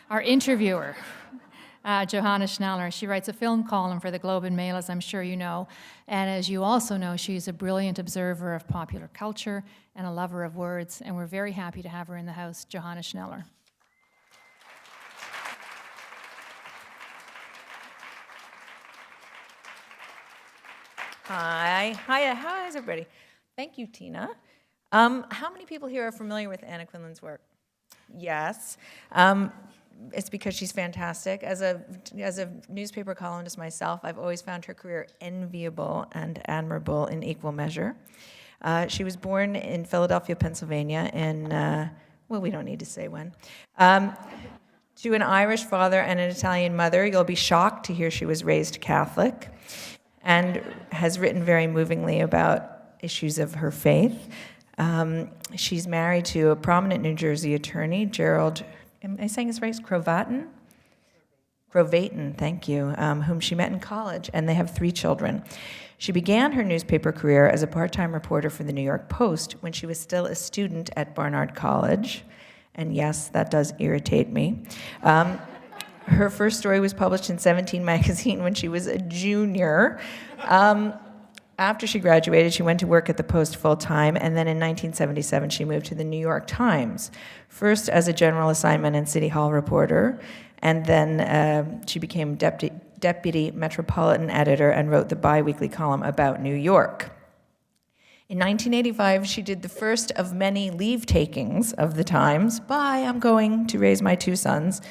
Our interviewer, Johanna Schneller. She writes a film column for the Globe and Mail, as I'm sure you know. And as you also know, she's a brilliant observer of popular culture and a lover of words. And we're very happy to have her in the house, Johanna Schneller. Hi, how is everybody? Thank you, Tina. How many people here are familiar with Anna Quindlen's work? Yes. It's because she's fantastic. As a newspaper columnist myself, I've always found her career enviable and admirable in equal measure. She was born in Philadelphia, Pennsylvania, in, well, we don't need to say when. To an Irish father and an Italian mother. You'll be shocked to hear she was raised Catholic, and has written very movingly about issues of her faith. She's married to a prominent New Jersey attorney, Gerald, am I saying this right? Cravatin, thank you, whom she met in college, and they have 3 children. She began her newspaper career as a part-time reporter for the New York Post when she was still a student at Barnard College, and yes, that does irritate me. Her first story was published in 17 magazine when she was a junior. After she graduated, she went to work at the Post full-time, and then in 1977, she moved to the New York Times, first as a general assignment and City Hall reporter, and then she became deputy metropolitan editor and wrote the bi-weekly column about New York. In 1985, she did the first of many leave-takings of the Times. Bye, I'm going to raise my 2 sons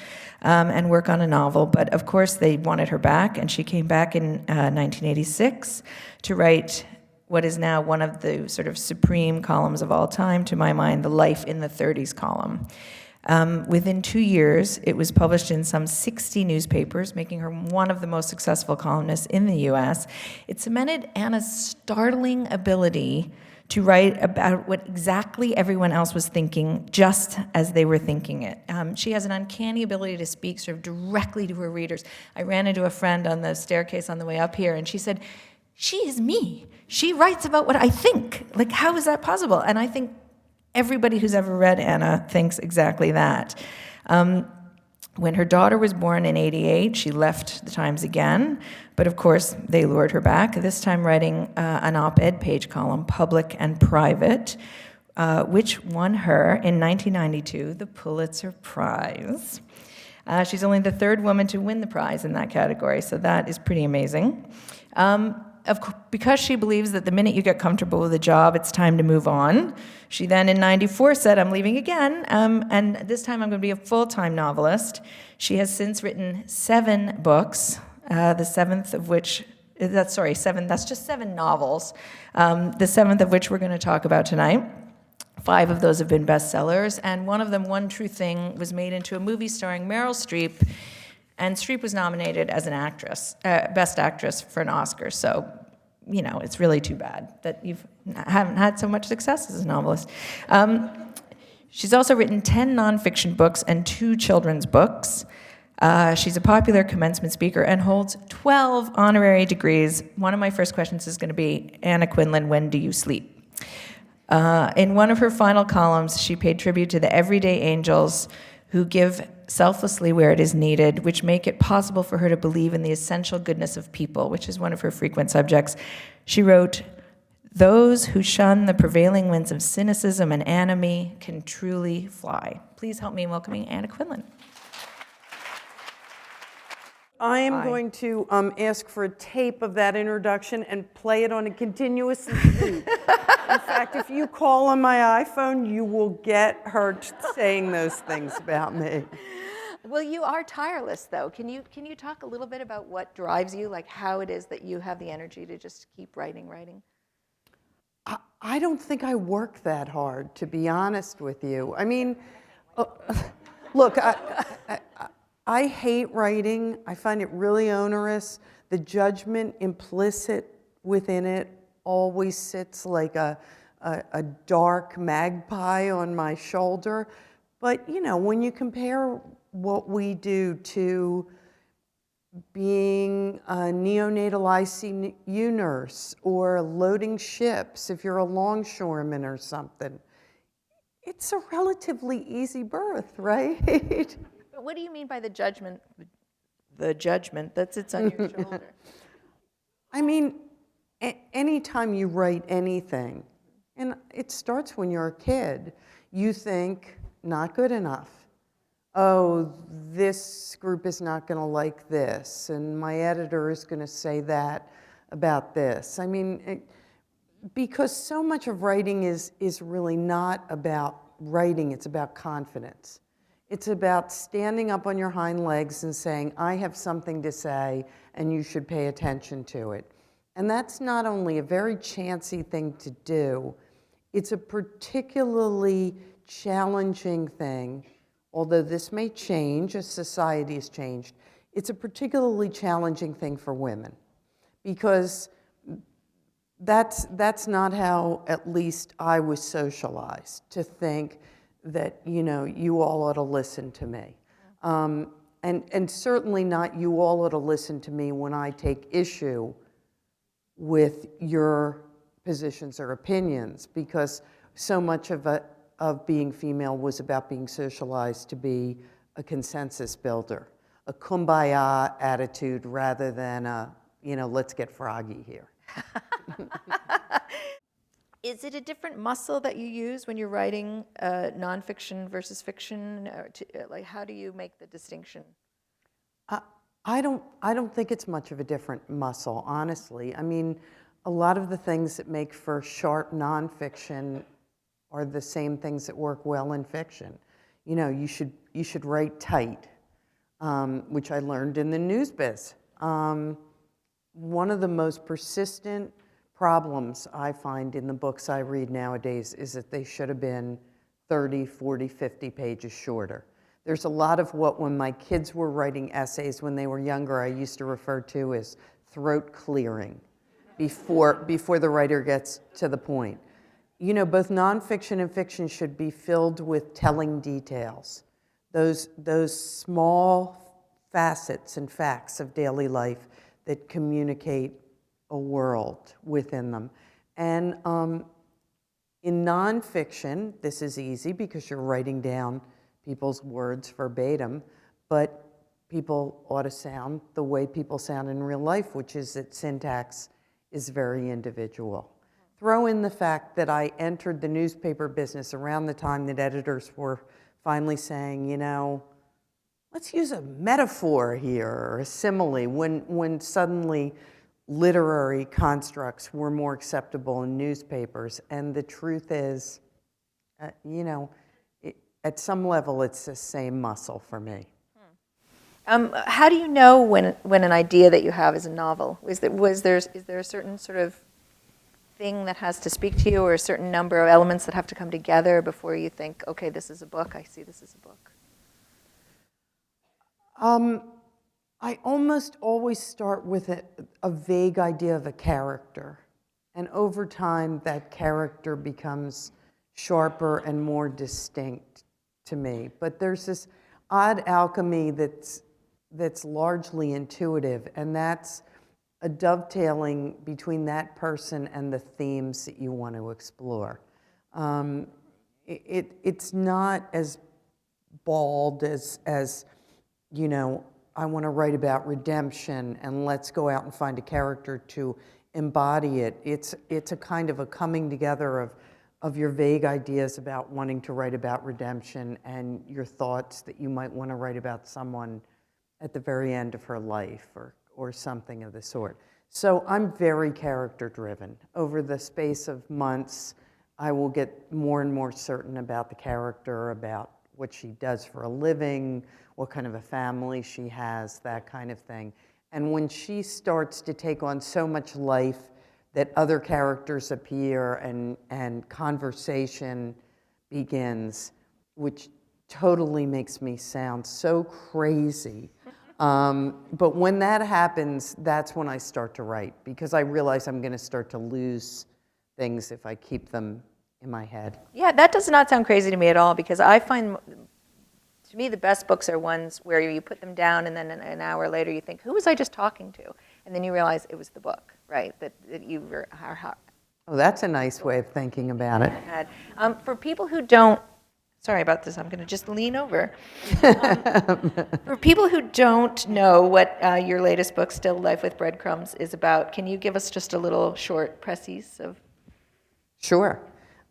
and work on a novel. But of course, they wanted her back, and she came back in 1986 to write what is now one of the sort of supreme columns of all time, to my mind, the Life in the 30s column. Within 2 years, it was published in some 60 newspapers, making her one of the most successful columnists in the U.S. It cemented Anna's startling ability to write about what exactly everyone else was thinking, just as they were thinking it. She has an uncanny ability to speak sort of directly to her readers. I ran into a friend on the staircase on the way up here, and she said, "She is me. She writes about what I think. Like, how is that possible?" And I think everybody who's ever read Anna thinks exactly that. When her daughter was born in '88, she left the Times again, but of course they lured her back, this time writing an op-ed page column, Public and Private, which won her in 1992 the Pulitzer Prize. She's only the 3rd woman to win the prize in that category, so that is pretty amazing. Because she believes that the minute you get comfortable with a job, it's time to move on. She then, in '94, said, "I'm leaving again, and this time I'm going to be a full-time novelist." She has since written 7 books, the 7th of which, that's just 7 novels, the 7th of which we're going to talk about tonight. 5 of those have been bestsellers, and one of them, One True Thing, was made into a movie starring Meryl Streep, and Streep was nominated as an actress, Best Actress for an Oscar. So, you know, it's really too bad that you haven't had so much success as a novelist. She's also written 10 nonfiction books and 2 children's books. She's a popular commencement speaker and holds 12 honorary degrees. One of my first questions is going to be, Anna Quindlen, when do you sleep? In one of her final columns, she paid tribute to the everyday angels who give selflessly where it is needed, which make it possible for her to believe in the essential goodness of people, which is one of her frequent subjects. She wrote, "Those who shun the prevailing winds of cynicism and enemy can truly fly." Please help me in welcoming Anna Quindlen. I am going to ask for a tape of that introduction and play it on a continuous loop. In fact, if you call on my iPhone, you will get her saying those things about me. Well, you are tireless, though. Can you talk a little bit about what drives you, like how it is that you have the energy to just keep writing? I don't think I work that hard, to be honest with you. I mean, look, I hate writing. I find it really onerous. The judgment implicit within it always sits like a dark magpie on my shoulder. But, you know, when you compare what we do to being a neonatal ICU nurse or loading ships, if you're a longshoreman or something, it's a relatively easy birth, right? But what do you mean by the judgment? The judgment that sits on your shoulder. I mean, anytime you write anything, and it starts when you're a kid, you think, not good enough. Oh, this group is not going to like this, and my editor is going to say that about this. I mean, because so much of writing is really not about writing, it's about confidence. It's about standing up on your hind legs and saying, I have something to say, and you should pay attention to it. And that's not only a very chancy thing to do, it's a particularly challenging thing, although this may change as society has changed. It's a particularly challenging thing for women, because that's not how, at least, I was socialized, to think that, you know, you all ought to listen to me. And certainly not you all ought to listen to me when I take issue with your positions or opinions, because so much of being female was about being socialized to be a consensus builder, a kumbaya attitude rather than a, you know, let's get froggy here. Is it a different muscle that you use when you're writing nonfiction versus fiction? Or like, how do you make the distinction? I don't think it's much of a different muscle, honestly. I mean, a lot of the things that make for sharp nonfiction are the same things that work well in fiction. You know, you should write tight, which I learned in the news biz. One of the most persistent problems I find in the books I read nowadays is that they should have been 30, 40, 50 pages shorter. There's a lot of what, when my kids were writing essays when they were younger, I used to refer to as throat clearing before the writer gets to the point. You know, both nonfiction and fiction should be filled with telling details, those small facets and facts of daily life that communicate a world within them. And in nonfiction, this is easy because you're writing down people's words verbatim, but people ought to sound the way people sound in real life, which is that syntax is very individual. Throw in the fact that I entered the newspaper business around the time that editors were finally saying, you know, let's use a metaphor here, or a simile, when suddenly literary constructs were more acceptable in newspapers. And the truth is, you know, at some level, it's the same muscle for me. How do you know when an idea that you have is a novel? Is there a certain sort of thing that has to speak to you, or a certain number of elements that have to come together before you think, okay, this is a book, I see this is a book? I almost always start with a vague idea of a character. And over time, that character becomes sharper and more distinct to me. But there's this odd alchemy that's largely intuitive, and that's a dovetailing between that person and the themes that you want to explore. It's not as bald as, you know, I want to write about redemption and let's go out and find a character to embody it. It's a kind of a coming together of your vague ideas about wanting to write about redemption and your thoughts that you might want to write about someone at the very end of her life or something of the sort. So I'm very character driven. Over the space of months, I will get more and more certain about the character, about what she does for a living, what kind of a family she has, that kind of thing. And when she starts to take on so much life that other characters appear and conversation begins, which totally makes me sound so crazy. But when that happens, that's when I start to write, because I realize I'm going to start to lose things if I keep them in my head. Yeah, that does not sound crazy to me at all, because I find, to me, the best books are ones where you put them down and then an hour later you think, who was I just talking to? And then you realize it was the book, right? That you were. Oh, that's a nice way of thinking about it. For people who don't Sorry about this. I'm going to just lean over. For people who don't know what your latest book, Still Life with Breadcrumbs, is about, can you give us just a little short précis of? Sure.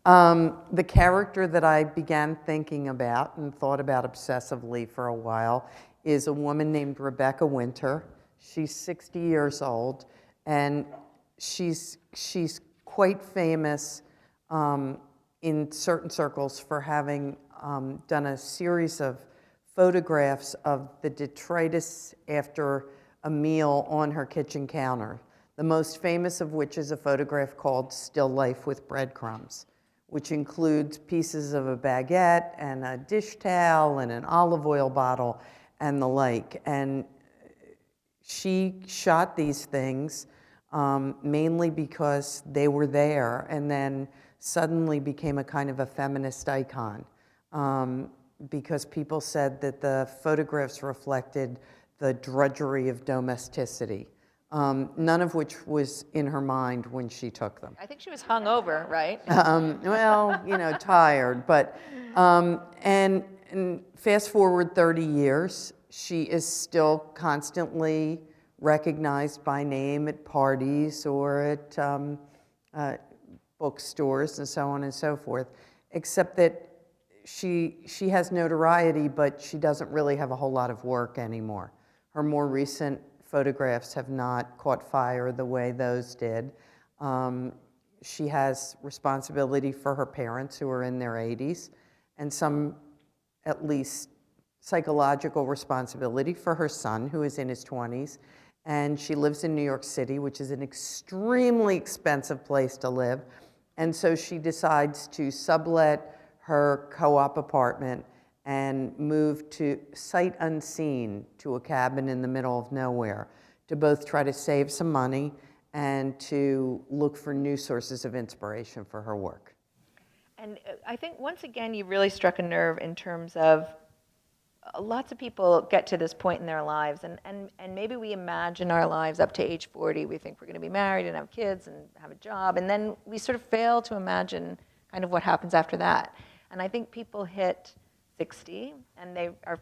The character that I began thinking about and thought about obsessively for a while is a woman named Rebecca Winter. She's 60 years old, and she's quite famous in certain circles for having done a series of photographs of the detritus after a meal on her kitchen counter. The most famous of which is a photograph called Still Life with Breadcrumbs, which includes pieces of a baguette and a dish towel and an olive oil bottle and the like. And she shot these things mainly because they were there, and then suddenly became a kind of a feminist icon because people said that the photographs reflected the drudgery of domesticity, none of which was in her mind when she took them. I think she was hungover, right? Well, tired, but, and fast forward 30 years, she is still constantly recognized by name at parties or at bookstores and so on and so forth, except that she has notoriety, but she doesn't really have a whole lot of work anymore. Her more recent photographs have not caught fire the way those did. She has responsibility for her parents who are in their 80s, and some, at least, psychological responsibility for her son who is in his 20s. And she lives in New York City, which is an extremely expensive place to live. And so she decides to sublet her co-op apartment and move to sight unseen to a cabin in the middle of nowhere to both try to save some money and to look for new sources of inspiration for her work. And I think once again you really struck a nerve in terms of lots of people get to this point in their lives, and maybe we imagine our lives up to age 40. We think we're going to be married and have kids and have a job, and then we sort of fail to imagine kind of what happens after that. And I think people hit 60, and they are,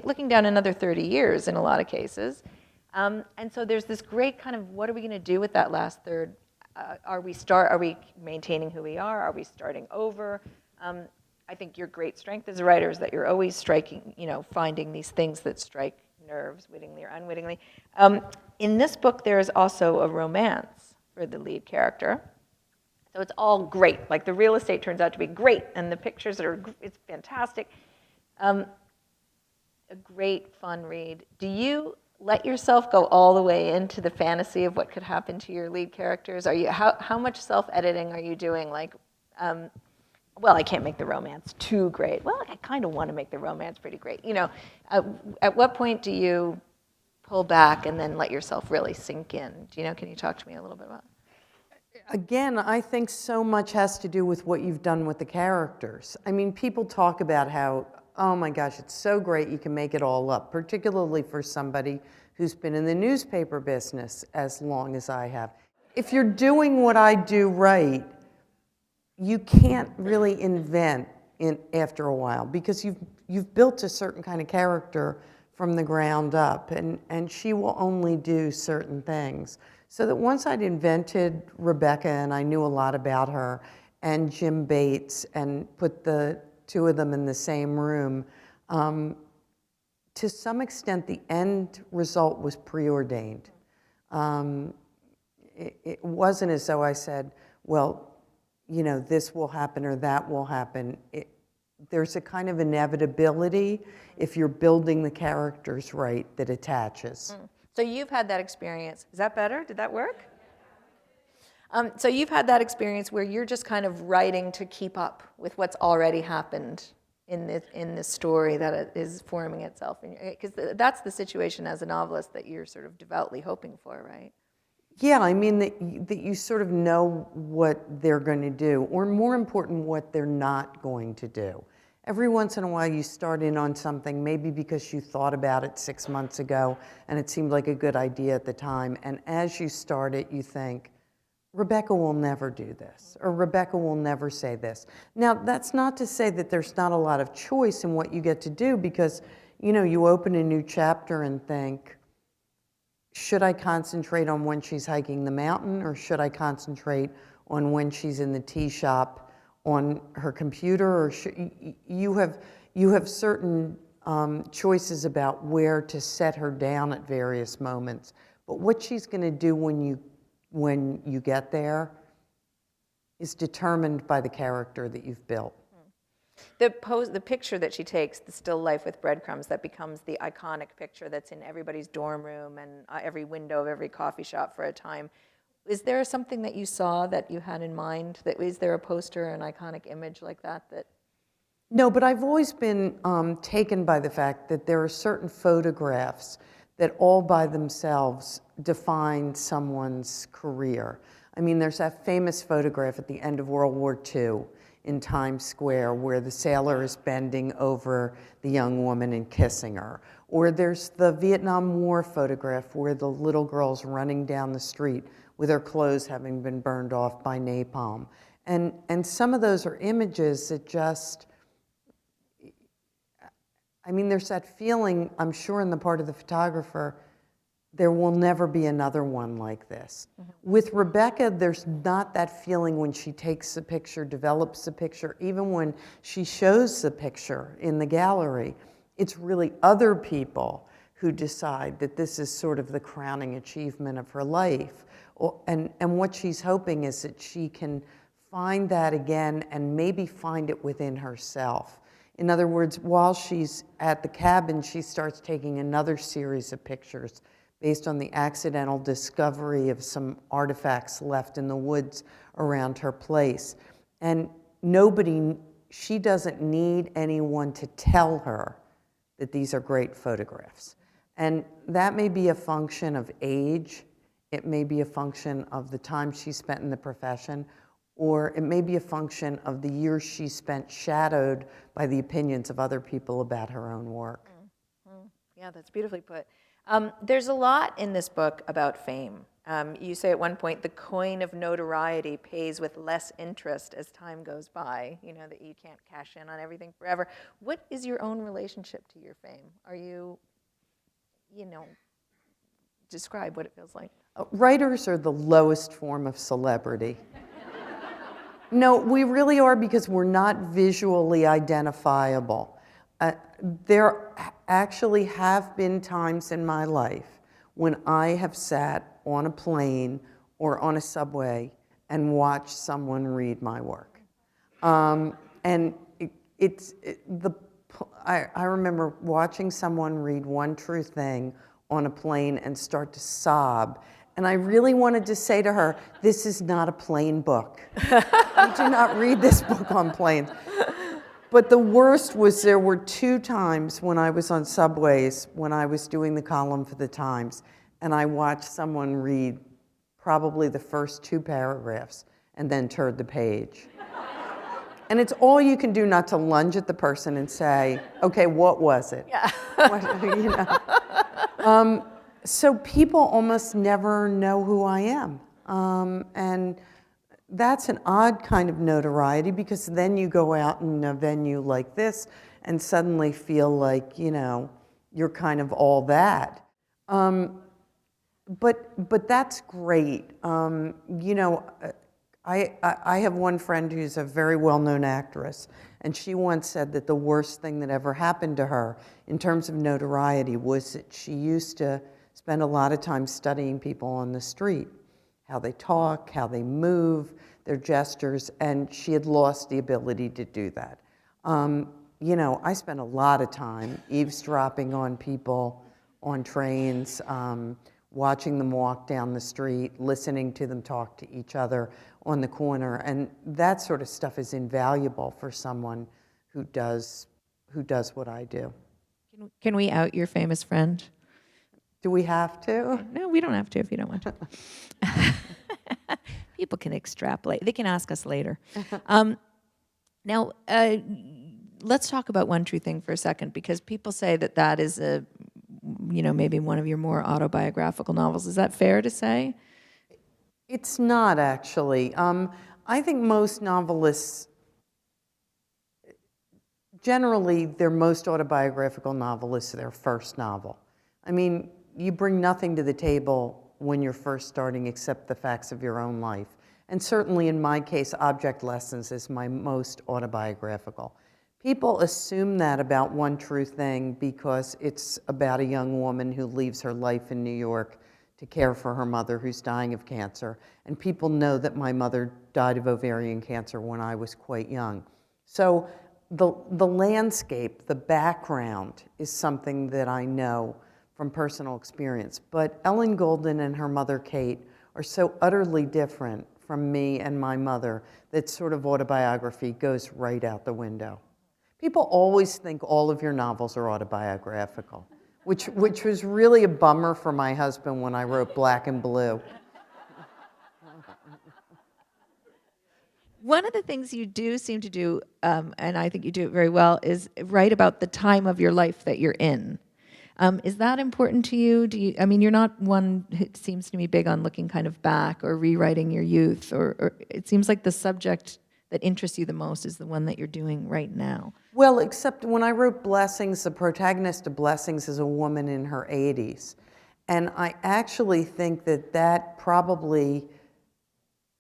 looking down another 30 years in a lot of cases. And so there's this great kind of, what are we going to do with that last third? Are we maintaining who we are? Are we starting over? I think your great strength as a writer is that you're always striking, finding these things that strike nerves, wittingly or unwittingly. In this book, there is also a romance for the lead character. So it's all great. Like the real estate turns out to be great, and the pictures it's fantastic. A great, fun read. Do you let yourself go all the way into the fantasy of what could happen to your lead characters? How much self-editing are you doing? Like, well, I can't make the romance too great. Well, I kind of want to make the romance pretty great. At what point do you pull back and then let yourself really sink in? Can you talk to me a little bit about it? Again, I think so much has to do with what you've done with the characters. I mean, people talk about how, oh my gosh, it's so great you can make it all up, particularly for somebody who's been in the newspaper business as long as I have. If you're doing what I do right, you can't really invent after a while because you've built a certain kind of character from the ground up, and she will only do certain things. So that once I'd invented Rebecca and I knew a lot about her, and Jim Bates, and put the two of them in the same room, to some extent the end result was preordained. It wasn't as though I said, well, this will happen or that will happen. There's a kind of inevitability if you're building the characters right that attaches. So you've had that experience. Is that better? Did that work? So you've had that experience where you're just kind of writing to keep up with what's already happened in this story that is forming itself. Because that's the situation as a novelist that you're sort of devoutly hoping for, right? Yeah, I mean that you sort of know what they're going to do, or more important, what they're not going to do. Every once in a while you start in on something, maybe because you thought about it 6 months ago and it seemed like a good idea at the time, and as you start it you think, Rebecca will never do this, or Rebecca will never say this. Now, that's not to say that there's not a lot of choice in what you get to do, because, you know, you open a new chapter and think, should I concentrate on when she's hiking the mountain, or should I concentrate on when she's in the tea shop on her computer? Or you have certain choices about where to set her down at various moments. But what she's going to do when you get there is determined by the character that you've built. The picture that she takes, the still life with breadcrumbs, that becomes the iconic picture that's in everybody's dorm room and every window of every coffee shop for a time. Is there something that you saw that you had in mind? Is there a poster, an iconic image like that? No, but I've always been taken by the fact that there are certain photographs that all by themselves define someone's career. I mean, there's that famous photograph at the end of World War II in Times Square where the sailor is bending over the young woman and kissing her. Or there's the Vietnam War photograph where the little girl's running down the street with her clothes having been burned off by napalm. And some of those are images that just, I mean, there's that feeling, I'm sure, in the part of the photographer, there will never be another one like this. Mm-hmm. With Rebecca, there's not that feeling when she takes the picture, develops the picture, even when she shows the picture in the gallery. It's really other people who decide that this is sort of the crowning achievement of her life. And what she's hoping is that she can find that again and maybe find it within herself. In other words, while she's at the cabin, she starts taking another series of pictures based on the accidental discovery of some artifacts left in the woods around her place. And she doesn't need anyone to tell her that these are great photographs. And that may be a function of age, it may be a function of the time she spent in the profession, or it may be a function of the years she spent shadowed by the opinions of other people about her own work. Mm-hmm. Yeah, that's beautifully put. There's a lot in this book about fame. You say at one point, the coin of notoriety pays with less interest as time goes by, you know, that you can't cash in on everything forever. What is your own relationship to your fame? Are you, describe what it feels like. Writers are the lowest form of celebrity. No, we really are, because we're not visually identifiable. There actually have been times in my life when I have sat on a plane or on a subway and watched someone read my work. And I remember watching someone read One True Thing on a plane and start to sob. And I really wanted to say to her, this is not a plane book. You do not read this book on planes. But the worst was there were 2 times when I was on subways, when I was doing the column for the Times, and I watched someone read probably the first 2 paragraphs and then turn the page. And it's all you can do not to lunge at the person and say, okay, what was it? Yeah. So people almost never know who I am. And that's an odd kind of notoriety, because then you go out in a venue like this and suddenly feel like, you're kind of all that. But that's great. I have one friend who's a very well-known actress, and she once said that the worst thing that ever happened to her in terms of notoriety was that she used to spend a lot of time studying people on the street, how they talk, how they move, their gestures, and she had lost the ability to do that. I spent a lot of time eavesdropping on people on trains, watching them walk down the street, listening to them talk to each other on the corner, and that sort of stuff is invaluable for someone who does what I do. Can we out your famous friend? Do we have to? No, we don't have to if you don't want to. People can extrapolate. They can ask us later. Now, let's talk about One True Thing for a second, because people say that is maybe one of your more autobiographical novels. Is that fair to say? It's not actually. I think most novelists, generally, their most autobiographical novel is their first novel. I mean, you bring nothing to the table when you're first starting except the facts of your own life. And certainly in my case, Object Lessons is my most autobiographical. People assume that about One True Thing because it's about a young woman who leaves her life in New York to care for her mother who's dying of cancer. And people know that my mother died of ovarian cancer when I was quite young. So the landscape, the background is something that I know from personal experience. But Ellen Golden and her mother Kate are so utterly different from me and my mother that sort of autobiography goes right out the window. People always think all of your novels are autobiographical, which was really a bummer for my husband when I wrote Black and Blue. One of the things you do seem to do, and I think you do it very well, is write about the time of your life that you're in. Is that important to you? I mean, you're not one who seems to me big on looking kind of back or rewriting your youth, or it seems like the subject that interests you the most is the one that you're doing right now. Well, except when I wrote Blessings, the protagonist of Blessings is a woman in her 80s. And I actually think that that probably,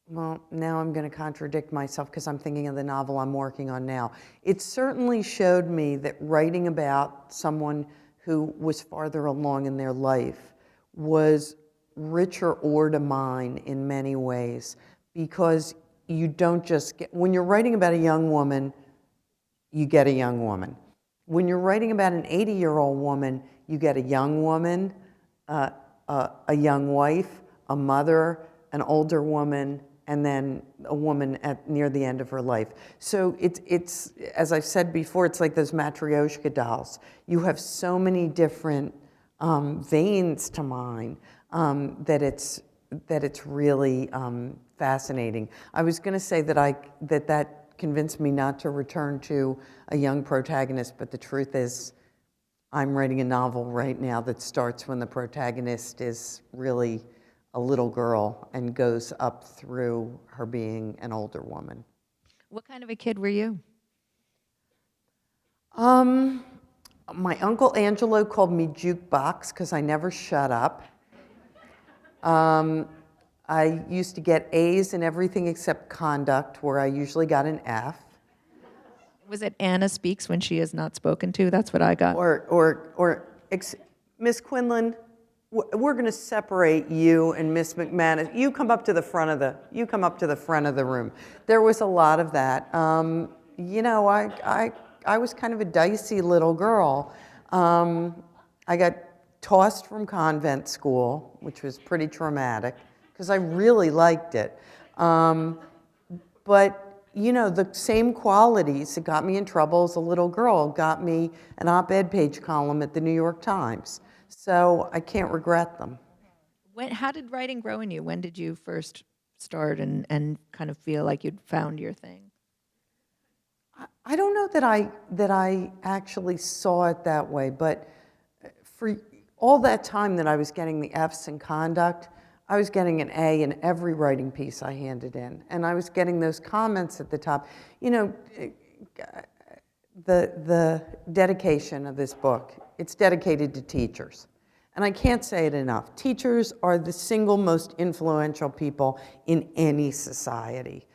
well, now I'm going to contradict myself because I'm thinking of the novel I'm working on now. It certainly showed me that writing about someone who was farther along in their life was richer or to mine in many ways, because you don't just get, when you're writing about a young woman, you get a young woman. When you're writing about an 80-year-old woman, you get a young woman, a young wife, a mother, an older woman, and then a woman near the end of her life. So it's as I've said before, it's like those Matryoshka dolls. You have so many different veins to mine that it's really fascinating. I was going to say that convinced me not to return to a young protagonist, but the truth is I'm writing a novel right now that starts when the protagonist is really a little girl and goes up through her being an older woman. What kind of a kid were you? My Uncle Angelo called me jukebox because I never shut up. I used to get A's in everything except conduct, where I usually got an F. Was it Anna speaks when she is not spoken to? That's what I got. Miss Quindlen, we're going to separate you and Miss McManus. You come up to the front of the room. There was a lot of that. You know, I was kind of a dicey little girl. I got tossed from convent school, which was pretty traumatic because I really liked it. But you know, the same qualities that got me in trouble as a little girl got me an op-ed page column at the New York Times. So I can't regret them. How did writing grow in you? When did you first start and kind of feel like you'd found your thing? I don't know that I actually saw it that way, but for all that time that I was getting the Fs in conduct, I was getting an A in every writing piece I handed in. And I was getting those comments at the top. You know, the dedication of this book, it's dedicated to teachers. And I can't say it enough. Teachers are the single most influential people in any society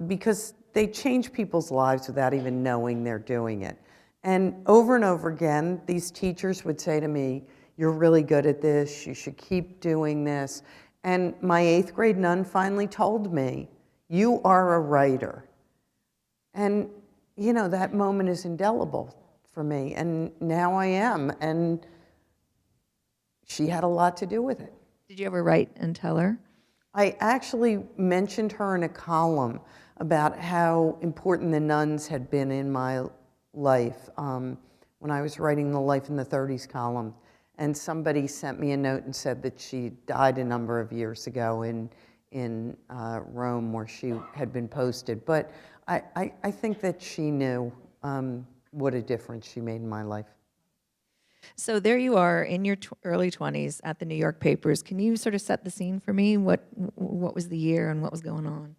because they change people's lives without even knowing they're doing it. And over again, these teachers would say to me, "You're really good at this, you should keep doing this." And my 8th grade nun finally told me, "You are a writer." And, you know, that moment is indelible for me. And now I am. And she had a lot to do with it. Did you ever write and tell her? I actually mentioned her in a column about how important the nuns had been in my life when I was writing the Life in the 30s column. And somebody sent me a note and said that she died a number of years ago in Rome, where she had been posted. But I think that she knew what a difference she made in my life. So there you are in your early 20s at the New York papers. Can you sort of set the scene for me? What was the year and what was going on?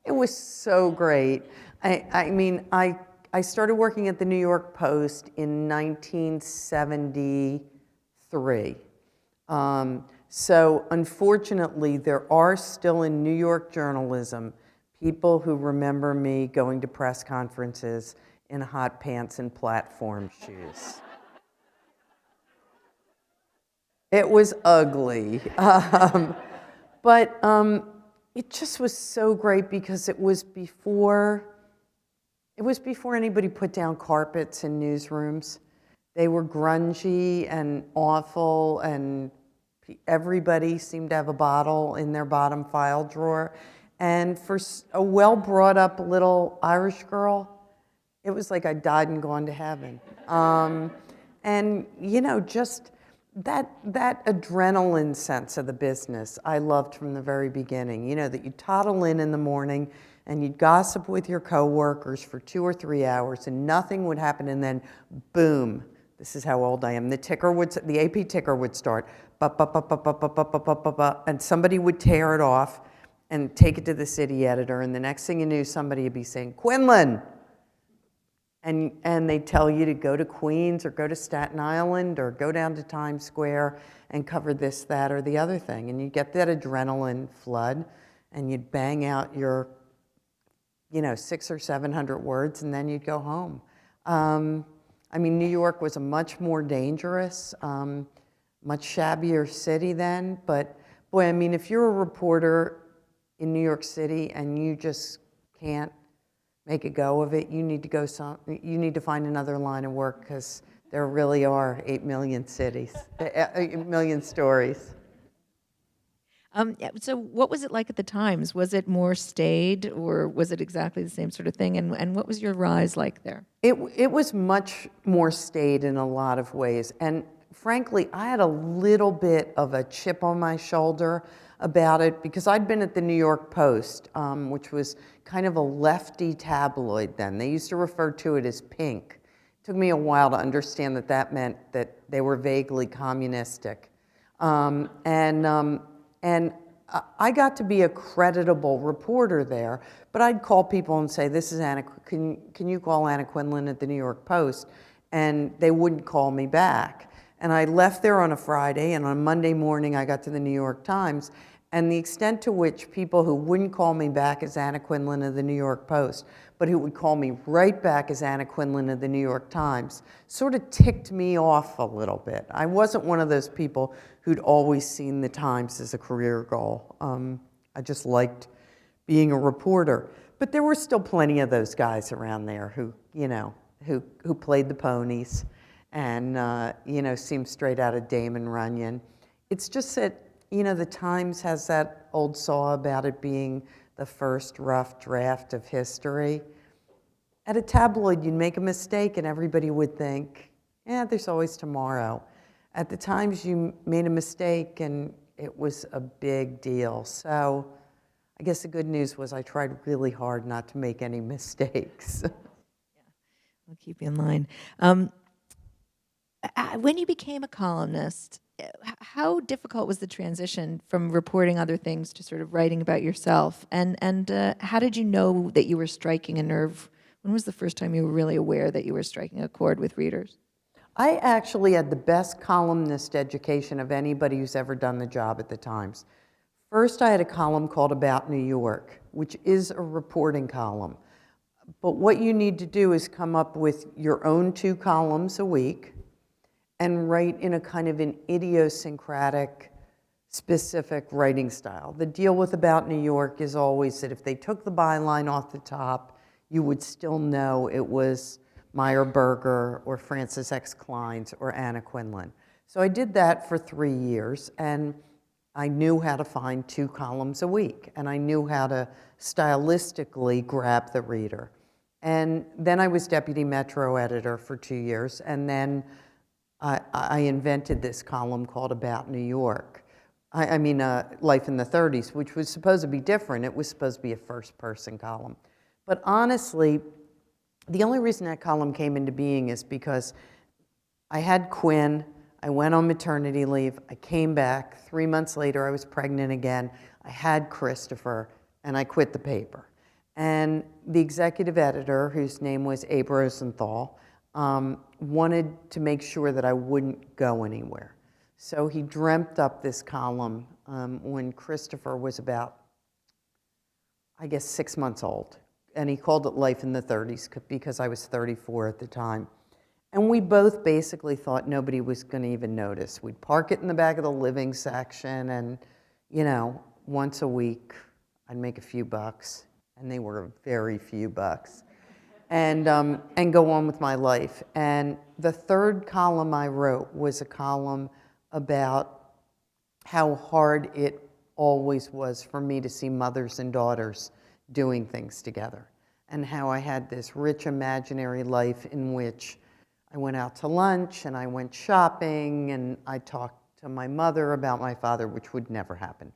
It was so great. I started working at the New York Post in 1973. So unfortunately, there are still in New York journalism people who remember me going to press conferences in hot pants and platform shoes. It was ugly. But it just was so great because it was before anybody put down carpets in newsrooms. They were grungy and awful, and everybody seemed to have a bottle in their bottom file drawer. And for a well-brought-up little Irish girl, it was like I died and gone to heaven. And, you know, just that adrenaline sense of the business I loved from the very beginning. You know, that you'd toddle in the morning and you'd gossip with your coworkers for 2 or 3 hours and nothing would happen, and then boom, this is how old I am, the AP ticker would start, and somebody would tear it off and take it to the city editor, and the next thing you knew, somebody would be saying, Quindlen! And they'd tell you to go to Queens or go to Staten Island or go down to Times Square and cover this, that, or the other thing. And you'd get that adrenaline flood and you'd bang out your, 600 or 700 words and then you'd go home. New York was a much more dangerous, much shabbier city then. But boy, if you're a reporter in New York City and you just can't make a go of it, you need to find another line of work because there really are 8 million cities, 8 million stories. So what was it like at the Times? Was it more staid or was it exactly the same sort of thing? And what was your rise like there? It was much more staid in a lot of ways. And frankly, I had a little bit of a chip on my shoulder about it because I'd been at the New York Post, which was kind of a lefty tabloid then. They used to refer to it as pink. It took me a while to understand that meant that they were vaguely communistic. And I got to be a creditable reporter there, but I'd call people and say, this is Anna, can you call Anna Quindlen at the New York Post? And they wouldn't call me back. And I left there on a Friday, and on Monday morning I got to the New York Times, and the extent to which people who wouldn't call me back as Anna Quindlen of the New York Post, but who would call me right back as Anna Quindlen of the New York Times, sort of ticked me off a little bit. I wasn't one of those people who'd always seen the Times as a career goal. I just liked being a reporter. But there were still plenty of those guys around there who played the ponies and, seemed straight out of Damon Runyon. It's just that, the Times has that old saw about it being the first rough draft of history. At a tabloid, you'd make a mistake and everybody would think, there's always tomorrow. At the Times, you made a mistake and it was a big deal. So I guess the good news was I tried really hard not to make any mistakes. I'll keep you in line. When you became a columnist, how difficult was the transition from reporting other things to sort of writing about yourself? And how did you know that you were striking a nerve? When was the first time you were really aware that you were striking a chord with readers? I actually had the best columnist education of anybody who's ever done the job at the Times. First, I had a column called About New York, which is a reporting column. But what you need to do is come up with your own 2 columns a week and write in a kind of an idiosyncratic, specific writing style. The deal with About New York is always that if they took the byline off the top, you would still know it was Meyer Berger or Francis X. Klein's or Anna Quindlen. So I did that for 3 years, and I knew how to find 2 columns a week, and I knew how to stylistically grab the reader. And then I was deputy Metro editor for 2 years, and then I invented this column called About New York. Life in the 30s, which was supposed to be different. It was supposed to be a first-person column. But honestly, the only reason that column came into being is because I had Quinn. I went on maternity leave. I came back. 3 months later, I was pregnant again. I had Christopher, and I quit the paper. And the executive editor, whose name was Abe Rosenthal, wanted to make sure that I wouldn't go anywhere. So he dreamt up this column when Christopher was about, I guess, 6 months old. And he called it Life in the 30s because I was 34 at the time. And we both basically thought nobody was going to even notice. We'd park it in the back of the living section, and, you know, once a week, I'd make a few bucks, and they were very few bucks, and go on with my life. And the third column I wrote was a column about how hard it always was for me to see mothers and daughters doing things together, and how I had this rich imaginary life in which I went out to lunch and I went shopping and I talked to my mother about my father, which would never happen.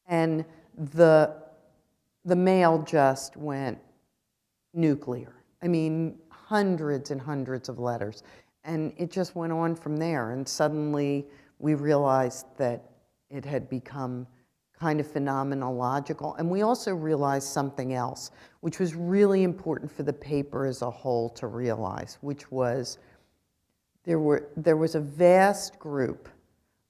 And the mail just went nuclear. I mean, hundreds and hundreds of letters. And it just went on from there. And suddenly we realized that it had become kind of phenomenological. And we also realized something else, which was really important for the paper as a whole to realize, which was there was a vast group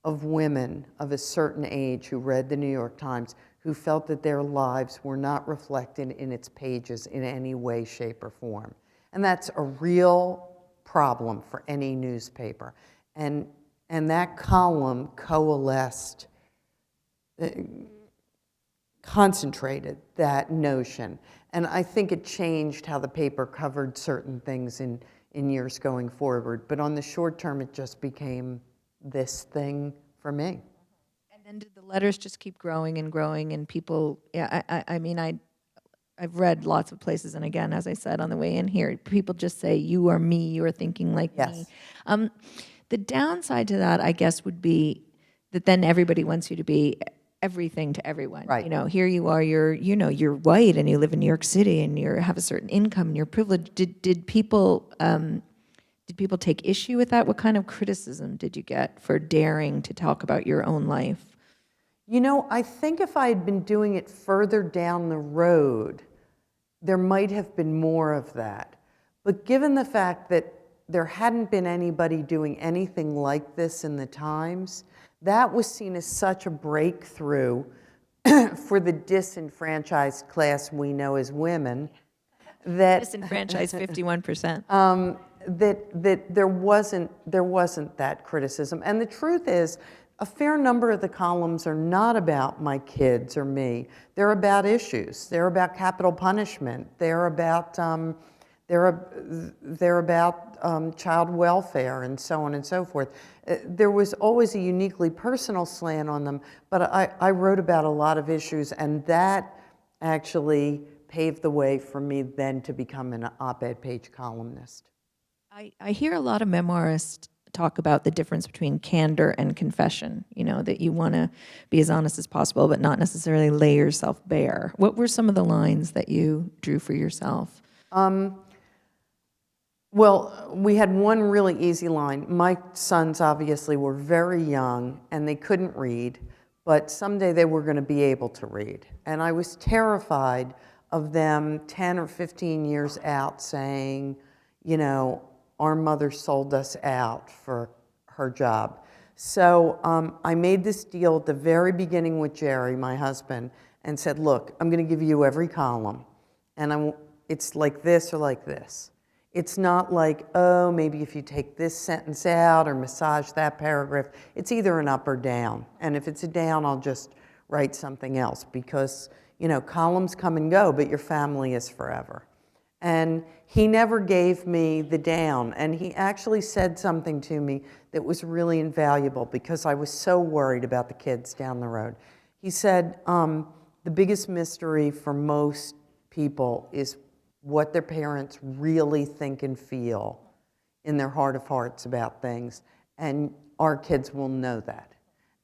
of women of a certain age who read the New York Times who felt that their lives were not reflected in its pages in any way, shape, or form. And that's a real problem for any newspaper. And that column coalesced, concentrated that notion. And I think it changed how the paper covered certain things in years going forward. But on the short term, it just became this thing for me. And then did the letters just keep growing and growing, and people, yeah, I mean, I've read lots of places, and again, as I said on the way in here, people just say, you are me, you are thinking like me. The downside to that, I guess, would be that then everybody wants you to be everything to everyone. Right. You know, here you are, you're white and you live in New York City and you have a certain income and you're privileged. Did people take issue with that? What kind of criticism did you get for daring to talk about your own life? You know, I think if I had been doing it further down the road, there might have been more of that. But given the fact that there hadn't been anybody doing anything like this in the Times, that was seen as such a breakthrough for the disenfranchised class we know as women, that Disenfranchised 51%. that there wasn't that criticism. And the truth is, a fair number of the columns are not about my kids or me. They're about issues. They're about capital punishment. They're about child welfare and so on and so forth. There was always a uniquely personal slant on them, but I wrote about a lot of issues, and that actually paved the way for me then to become an op-ed page columnist. I hear a lot of memoirists talk about the difference between candor and confession, you know, that you want to be as honest as possible, but not necessarily lay yourself bare. What were some of the lines that you drew for yourself? Well, we had one really easy line. My sons obviously were very young and they couldn't read, but someday they were going to be able to read. And I was terrified of them 10 or 15 years out saying, you know, our mother sold us out for her job. So I made this deal at the very beginning with Jerry, my husband, and said, look, I'm going to give you every column, and it's like this or like this. It's not like, oh, maybe if you take this sentence out or massage that paragraph. It's either an up or down. And if it's a down, I'll just write something else because, you know, columns come and go, but your family is forever. And he never gave me the down. And he actually said something to me that was really invaluable because I was so worried about the kids down the road. He said, the biggest mystery for most people is what their parents really think and feel in their heart of hearts about things, and our kids will know that.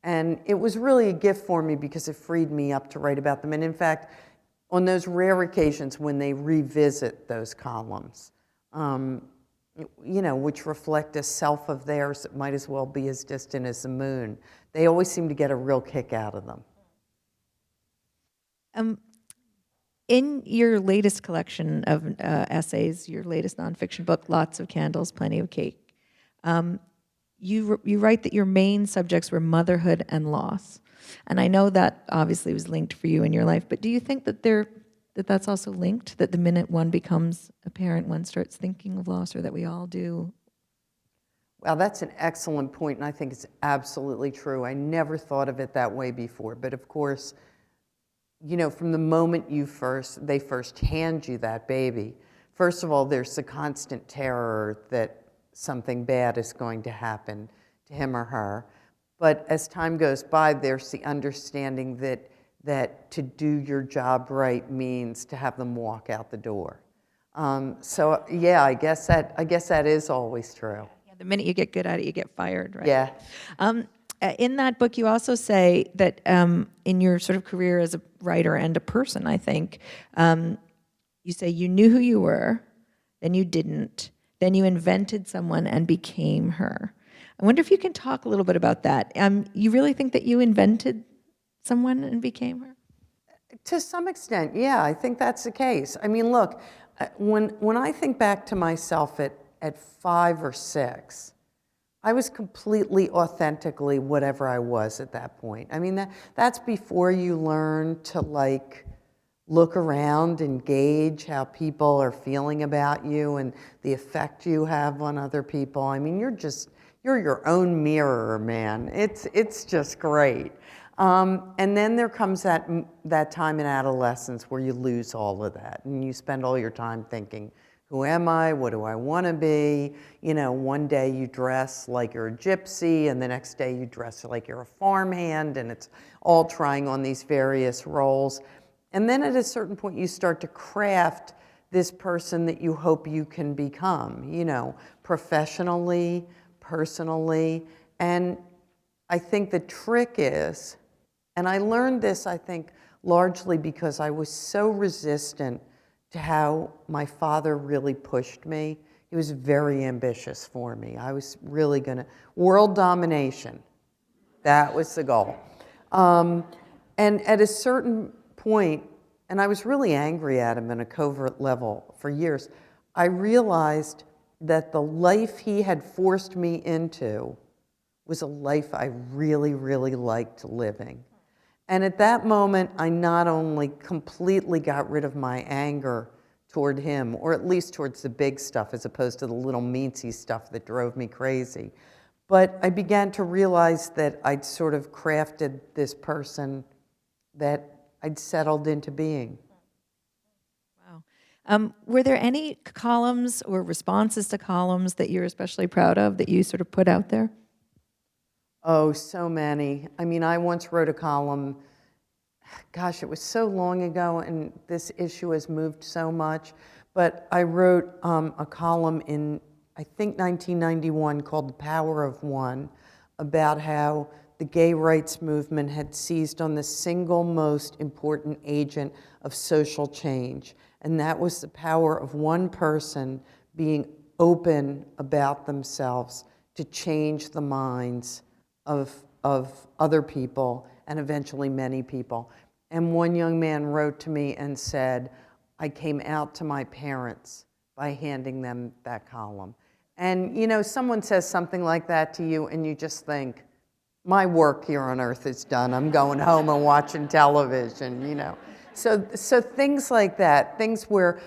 And it was really a gift for me because it freed me up to write about them. And in fact, on those rare occasions when they revisit those columns, which reflect a self of theirs that might as well be as distant as the moon. They always seem to get a real kick out of them. In your latest collection of essays, your latest nonfiction book, Lots of Candles, Plenty of Cake, you write that your main subjects were motherhood and loss. And I know that obviously was linked for you in your life, but do you think that that's also linked, that the minute one becomes a parent, one starts thinking of loss, or that we all do? Well, that's an excellent point, and I think it's absolutely true. I never thought of it that way before, but of course, from the moment they first hand you that baby, first of all, there's the constant terror that something bad is going to happen to him or her. But as time goes by, there's the understanding that to do your job right means to have them walk out the door. So yeah, I guess that is always true. Yeah, the minute you get good at it, you get fired, right? Yeah. In that book, you also say that in your sort of career as a writer and a person, I think, you say you knew who you were, then you didn't, then you invented someone and became her. I wonder if you can talk a little bit about that. You really think that you invented someone and became her? To some extent, yeah, I think that's the case. I mean, look, when I think back to myself at 5 or 6, I was completely authentically whatever I was at that point. I mean, that's before you learn to look around and gauge how people are feeling about you and the effect you have on other people. I mean, you're your own mirror, man. It's just great. And then there comes that time in adolescence where you lose all of that and you spend all your time thinking, who am I? What do I want to be? One day you dress like you're a gypsy, and the next day you dress like you're a farmhand, and it's all trying on these various roles. And then at a certain point, you start to craft this person that you hope you can become, professionally, personally. And I think the trick is, and I learned this, I think, largely because I was so resistant to how my father really pushed me. He was very ambitious for me. I was really world domination. That was the goal. And at a certain point, and I was really angry at him on a covert level for years, I realized that the life he had forced me into was a life I really, really liked living. And at that moment, I not only completely got rid of my anger toward him, or at least towards the big stuff as opposed to the little meatsy stuff that drove me crazy, but I began to realize that I'd sort of crafted this person that I'd settled into being. Wow. Were there any columns or responses to columns that you're especially proud of that you sort of put out there? Oh, so many. I mean, I once wrote a column, gosh, it was so long ago, and this issue has moved so much, but I wrote a column in, I think, 1991 called The Power of One, about how the gay rights movement had seized on the single most important agent of social change, and that was the power of one person being open about themselves to change the minds of other people and eventually many people. And one young man wrote to me and said, I came out to my parents by handing them that column. And someone says something like that to you and you just think, my work here on earth is done. I'm going home and watching television, So things like that, things where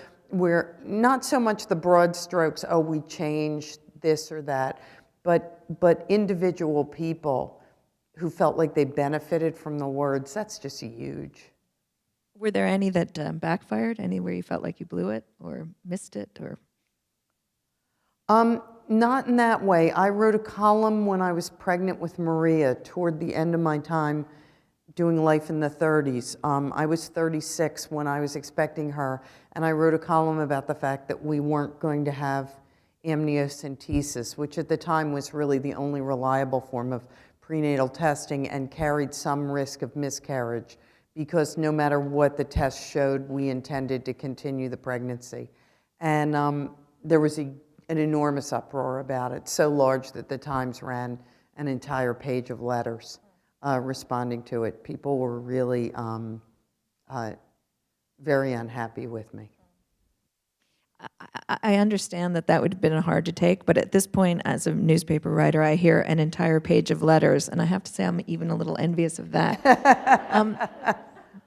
not so much the broad strokes, oh, we changed this or that, but individual people who felt like they benefited from the words, that's just huge. Were there any that backfired? Any where you felt like you blew it or missed it? Or Not in that way. I wrote a column when I was pregnant with Maria toward the end of my time doing Life in the 30s. I was 36 when I was expecting her, and I wrote a column about the fact that we weren't going to have amniocentesis, which at the time was really the only reliable form of prenatal testing and carried some risk of miscarriage because no matter what the test showed, we intended to continue the pregnancy. And there was a an enormous uproar about it, so large that the Times ran an entire page of letters responding to it. People were really very unhappy with me. I understand that that would have been hard to take, but at this point, as a newspaper writer, I hear an entire page of letters, and I have to say I'm even a little envious of that.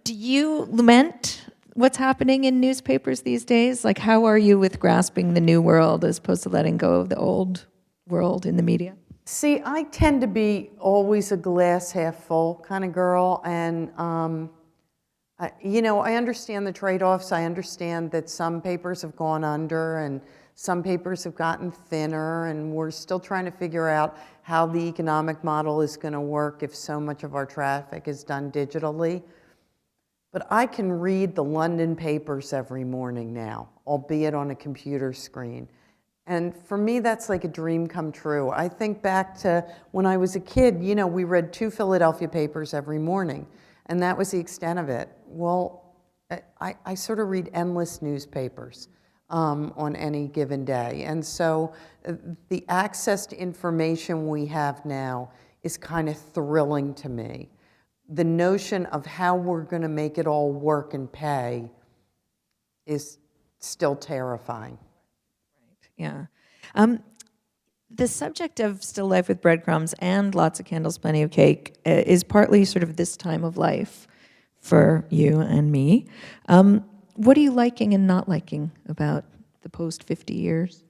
Do you lament what's happening in newspapers these days? Like, how are you with grasping the new world as opposed to letting go of the old world in the media? See, I tend to be always a glass half full kind of girl, and I understand the trade-offs. I understand that some papers have gone under and some papers have gotten thinner, and we're still trying to figure out how the economic model is going to work if so much of our traffic is done digitally. But I can read the London papers every morning now, albeit on a computer screen. And for me, that's like a dream come true. I think back to when I was a kid, we read 2 Philadelphia papers every morning, and that was the extent of it. Well, I sort of read endless newspapers on any given day. And so the access to information we have now is kind of thrilling to me. The notion of how we're going to make it all work and pay is still terrifying. Yeah. The subject of Still Life with Breadcrumbs and Lots of Candles, Plenty of Cake is partly sort of this time of life for you and me. What are you liking and not liking about the post 50 years?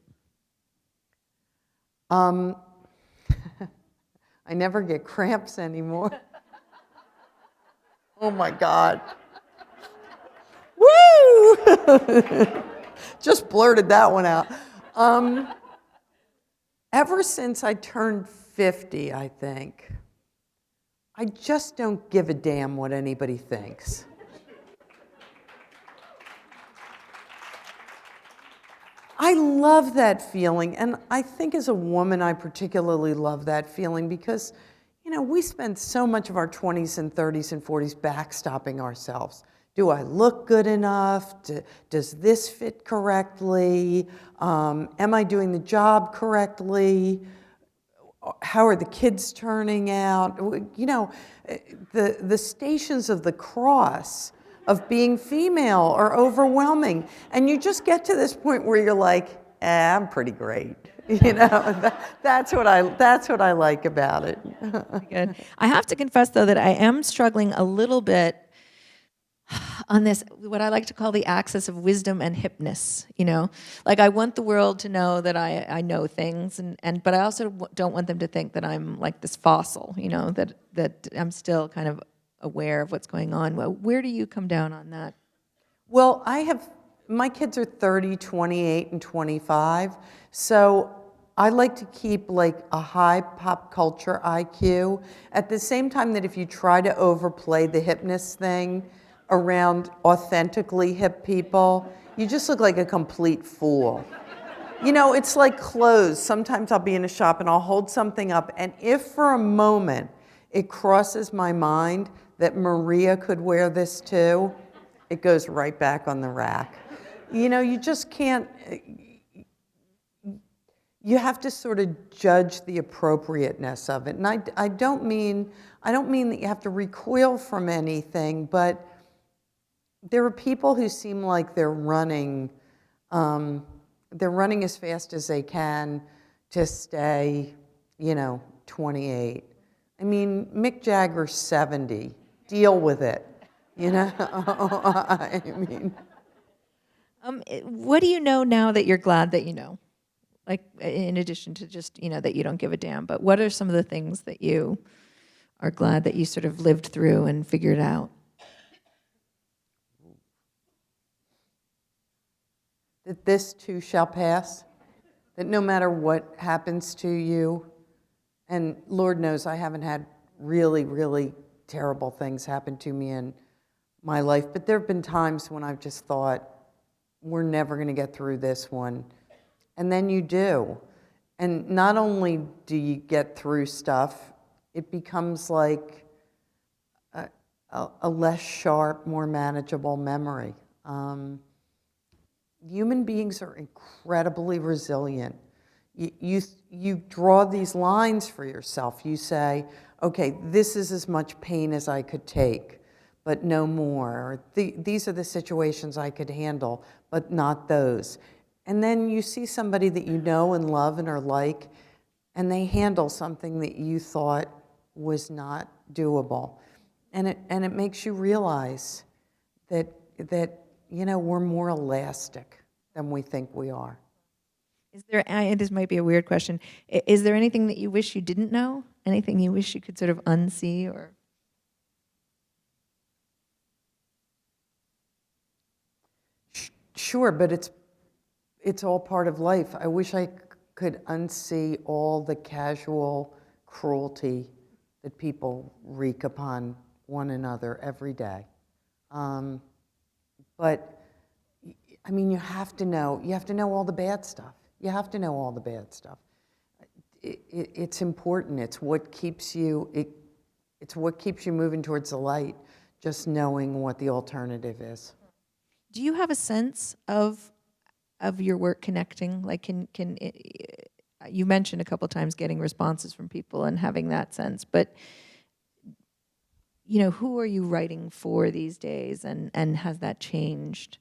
I never get cramps anymore. Oh my God. Woo! Just blurted that one out. Ever since I turned 50, I think, I just don't give a damn what anybody thinks. I love that feeling, and I think as a woman I particularly love that feeling because, we spend so much of our 20s and 30s and 40s backstopping ourselves. Do I look good enough? Does this fit correctly? Am I doing the job correctly? How are the kids turning out? The stations of the cross of being female are overwhelming. And you just get to this point where you're like, I'm pretty great. That's what I like about it. Good. I have to confess, though, that I am struggling a little bit on this, what I like to call the axis of wisdom and hipness, Like, I want the world to know that I know things, but I also don't want them to think that I'm like this fossil, that I'm still kind of aware of what's going on. Well, where do you come down on that? Well, my kids are 30, 28, and 25, so I like to keep like a high pop culture IQ, at the same time that if you try to overplay the hipness thing around authentically hip people, you just look like a complete fool. It's like clothes. Sometimes I'll be in a shop and I'll hold something up, and if for a moment it crosses my mind that Maria could wear this too, it goes right back on the rack. You just can't, you have to sort of judge the appropriateness of it. And I don't mean that you have to recoil from anything, but there are people who seem like they're running as fast as they can to stay, 28. I mean, Mick Jagger's 70. Deal with it, I mean. What do you know now that you're glad that you know? Like, in addition to just, that you don't give a damn, but what are some of the things that you are glad that you sort of lived through and figured out? That this too shall pass, that no matter what happens to you, and Lord knows I haven't had really, really terrible things happen to me in my life, but there have been times when I've just thought, we're never going to get through this one. And then you do. And not only do you get through stuff, it becomes like a less sharp, more manageable memory. human beings are incredibly resilient. You draw these lines for yourself. You say, okay, this is as much pain as I could take, but no more. Or these are the situations I could handle, but not those. And then you see somebody that you know and love and are like, and they handle something that you thought was not doable. And it makes you realize that we're more elastic than we think we are. Is there, this might be a weird question, is there anything that you wish you didn't know? Anything you wish you could sort of unsee or? Sure, but it's all part of life. I wish I could unsee all the casual cruelty that people wreak upon one another every day. But I mean, you have to know all the bad stuff. You have to know all the bad stuff. It's important. It's what keeps you. It's what keeps you moving towards the light. Just knowing what the alternative is. Do you have a sense of your work connecting? Like, you mentioned a couple times getting responses from people and having that sense, but who are you writing for these days, and has that changed?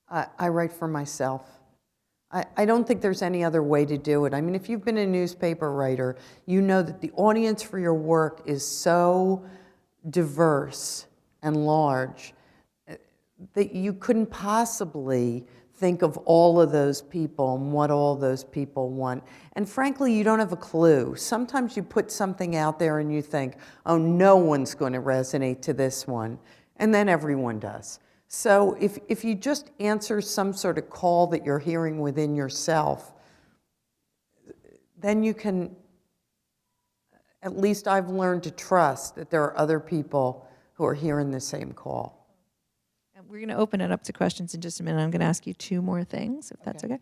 I write for myself. I don't think there's any other way to do it. I mean, if you've been a newspaper writer, you know that the audience for your work is so diverse and large that you couldn't possibly think of all of those people and what all those people want. And frankly, you don't have a clue. Sometimes you put something out there and you think, oh, no one's going to resonate to this one. And then everyone does. So if you just answer some sort of call that you're hearing within yourself, then you can, at least I've learned to trust that there are other people who are hearing the same call. And we're going to open it up to questions in just a minute. I'm going to ask you two more things, if that's okay.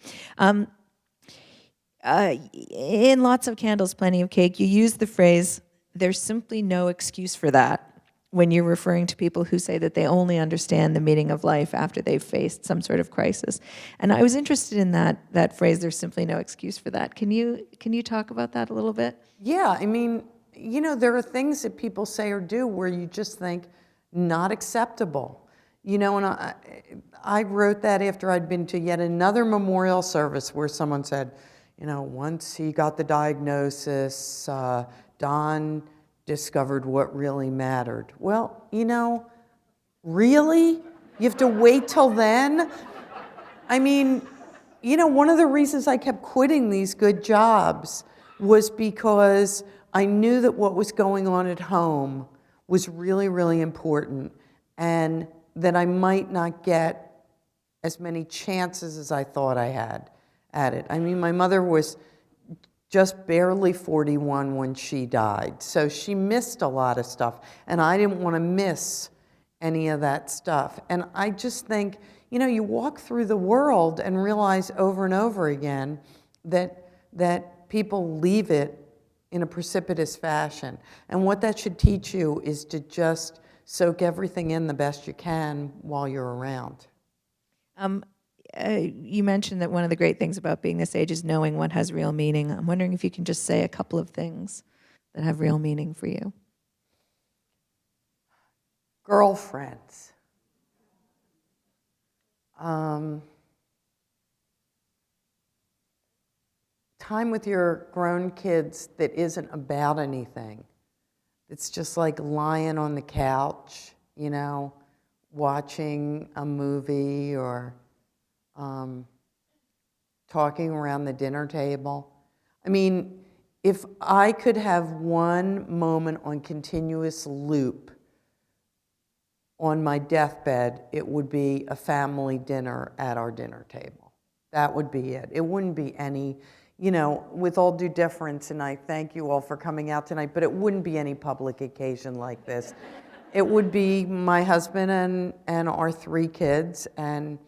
In Lots of Candles, Plenty of Cake, you use the phrase, there's simply no excuse for that, when you're referring to people who say that they only understand the meaning of life after they've faced some sort of crisis. And I was interested in that phrase, there's simply no excuse for that. Can you talk about that a little bit? Yeah, I mean, there are things that people say or do where you just think, not acceptable. And I wrote that after I'd been to yet another memorial service where someone said, once he got the diagnosis, Don discovered what really mattered. Well, really? You have to wait till then? I mean, one of the reasons I kept quitting these good jobs was because I knew that what was going on at home was really, really important, and that I might not get as many chances as I thought I had at it. I mean, my mother was just barely 41 when she died. So she missed a lot of stuff, and I didn't want to miss any of that stuff. And I just think, you walk through the world and realize over and over again that people leave it in a precipitous fashion. And what that should teach you is to just soak everything in the best you can while you're around. You mentioned that one of the great things about being this age is knowing what has real meaning. I'm wondering if you can just say a couple of things that have real meaning for you. Girlfriends. Time with your grown kids that isn't about anything. It's just like lying on the couch, watching a movie or talking around the dinner table. I mean, if I could have one moment on continuous loop on my deathbed, it would be a family dinner at our dinner table. That would be it. It wouldn't be any, with all due deference, and I thank you all for coming out tonight, but it wouldn't be any public occasion like this. It would be my husband and our 3 kids, and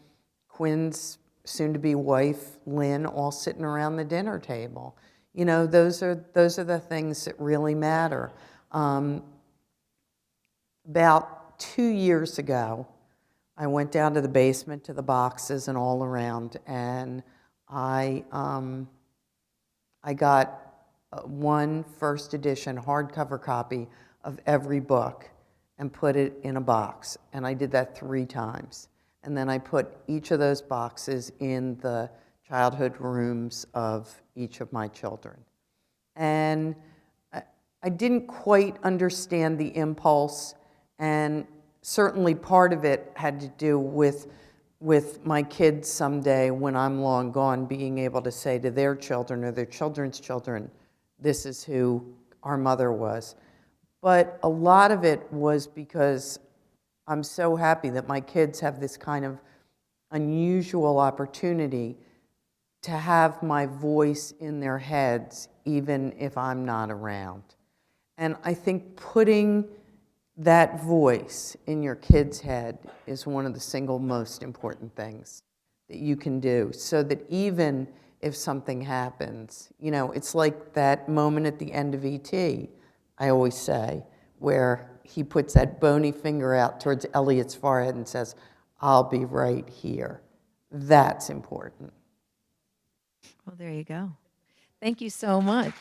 Quinn's soon-to-be wife, Lynn, all sitting around the dinner table. Those are the things that really matter. About 2 years ago, I went down to the basement to the boxes and all around, and I got one first edition hardcover copy of every book and put it in a box. And I did that 3 times. And then I put each of those boxes in the childhood rooms of each of my children. And I didn't quite understand the impulse, and certainly part of it had to do with my kids someday, when I'm long gone, being able to say to their children or their children's children, this is who our mother was. But a lot of it was because I'm so happy that my kids have this kind of unusual opportunity to have my voice in their heads, even if I'm not around. And I think putting that voice in your kid's head is one of the single most important things that you can do, so that even if something happens, it's like that moment at the end of E.T., I always say, where he puts that bony finger out towards Elliot's forehead and says, I'll be right here. That's important. Well, there you go. Thank you so much.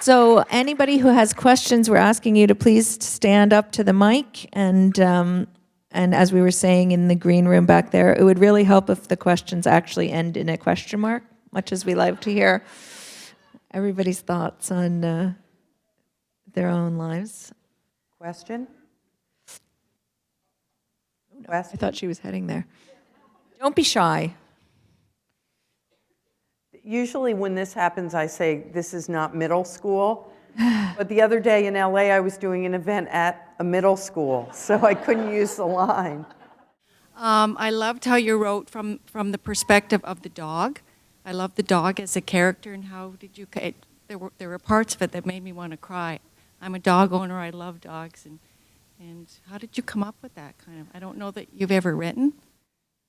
So anybody who has questions, we're asking you to please stand up to the mic. And as we were saying in the green room back there, it would really help if the questions actually end in a question mark, much as we like to hear everybody's thoughts on their own lives. Question? I thought she was heading there. Don't be shy. Usually when this happens, I say, this is not middle school. But the other day in LA, I was doing an event at a middle school, so I couldn't use the line. I loved how you wrote from the perspective of the dog. I love the dog as a character, and how did you, there were parts of it that made me want to cry. I'm a dog owner, I love dogs, and how did you come up with that kind of, I don't know that you've ever written.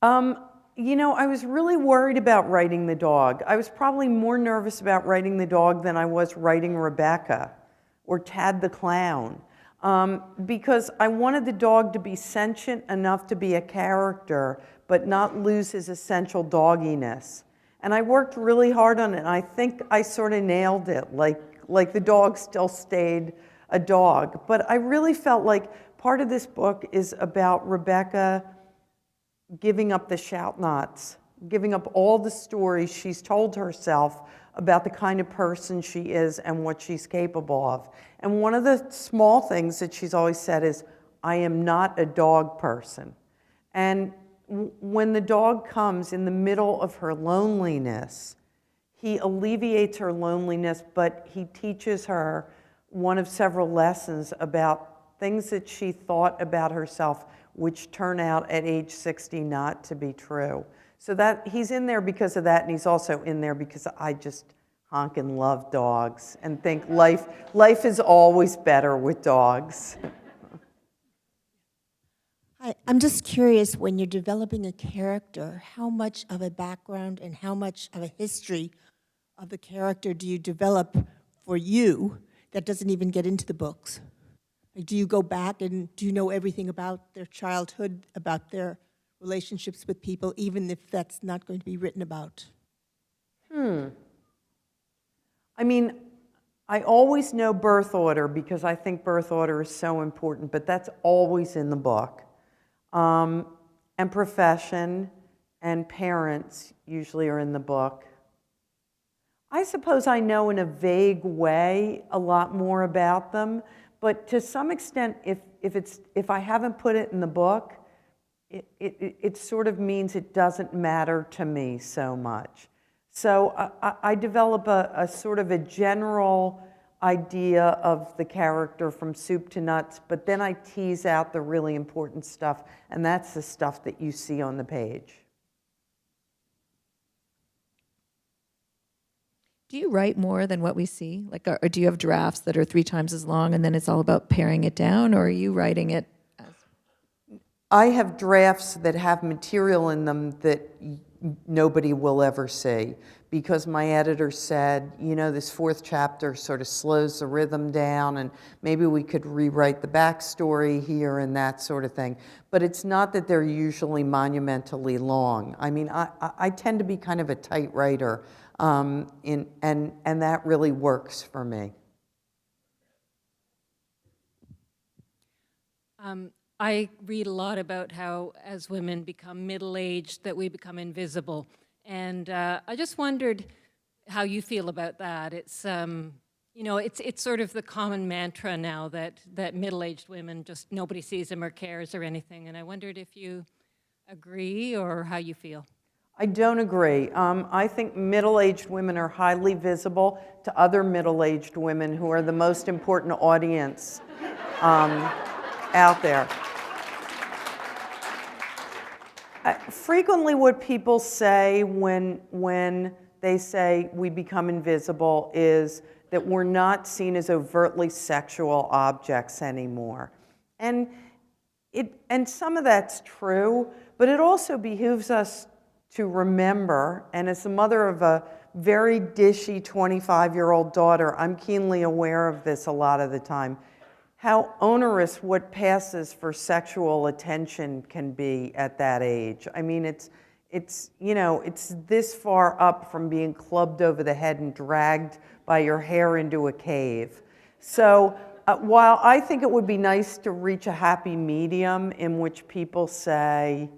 I was really worried about writing the dog. I was probably more nervous about writing the dog than I was writing Rebecca or Tad the Clown, because I wanted the dog to be sentient enough to be a character, but not lose his essential dogginess. And I worked really hard on it, and I think I sort of nailed it, like the dog still stayed a dog. But I really felt like part of this book is about Rebecca giving up the shout-nots, giving up all the stories she's told herself about the kind of person she is and what she's capable of. And one of the small things that she's always said is, I am not a dog person. And when the dog comes in the middle of her loneliness, he alleviates her loneliness, but he teaches her one of several lessons about things that she thought about herself, which turn out at age 60 not to be true. So that he's in there because of that, and he's also in there because I just honkin' love dogs and think life is always better with dogs. Hi, I'm just curious, when you're developing a character, how much of a background and how much of a history of the character do you develop for you that doesn't even get into the books? Like, do you go back and do you know everything about their childhood, about their relationships with people, even if that's not going to be written about? I mean, I always know birth order because I think birth order is so important, but that's always in the book. And profession and parents usually are in the book. I suppose I know in a vague way a lot more about them, but to some extent, if I haven't put it in the book, it sort of means it doesn't matter to me so much. So I develop a sort of a general idea of the character from soup to nuts, but then I tease out the really important stuff, and that's the stuff that you see on the page. Do you write more than what we see? Like, or do you have drafts that are 3 times as long and then it's all about paring it down, or are you writing it as... I have drafts that have material in them that nobody will ever see, because my editor said, you know, this fourth chapter sort of slows the rhythm down, and maybe we could rewrite the backstory here and that sort of thing. But it's not that they're usually monumentally long. I mean, I tend to be kind of a tight writer, and that really works for me. I read a lot about how, as women become middle-aged, that we become invisible. And I just wondered how you feel about that. It's, you know, it's sort of the common mantra now that middle-aged women, just nobody sees them or cares or anything. And I wondered if you agree or how you feel. I don't agree. I think middle-aged women are highly visible to other middle-aged women who are the most important audience out there. Frequently what people say when they say we become invisible is that we're not seen as overtly sexual objects anymore. And some of that's true, but it also behooves us to remember, and as the mother of a very dishy 25-year-old daughter, I'm keenly aware of this a lot of the time, how onerous what passes for sexual attention can be at that age. I mean, it's you know, it's this far up from being clubbed over the head and dragged by your hair into a cave. So while I think it would be nice to reach a happy medium in which people say,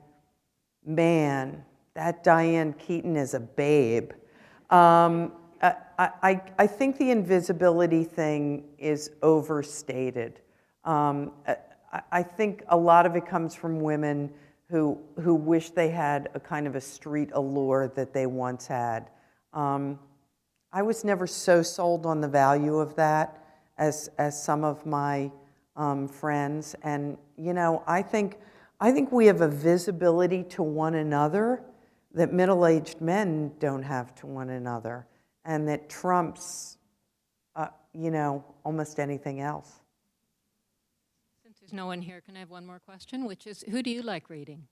man, that Diane Keaton is a babe, I think the invisibility thing is overstated. I think a lot of it comes from women who wish they had a kind of a street allure that they once had. I was never so sold on the value of that as some of my friends. And you know, I think we have a visibility to one another that middle-aged men don't have to one another, and that trumps, you know, almost anything else. Since there's no one here, can I have one more question, which is, who do you like reading?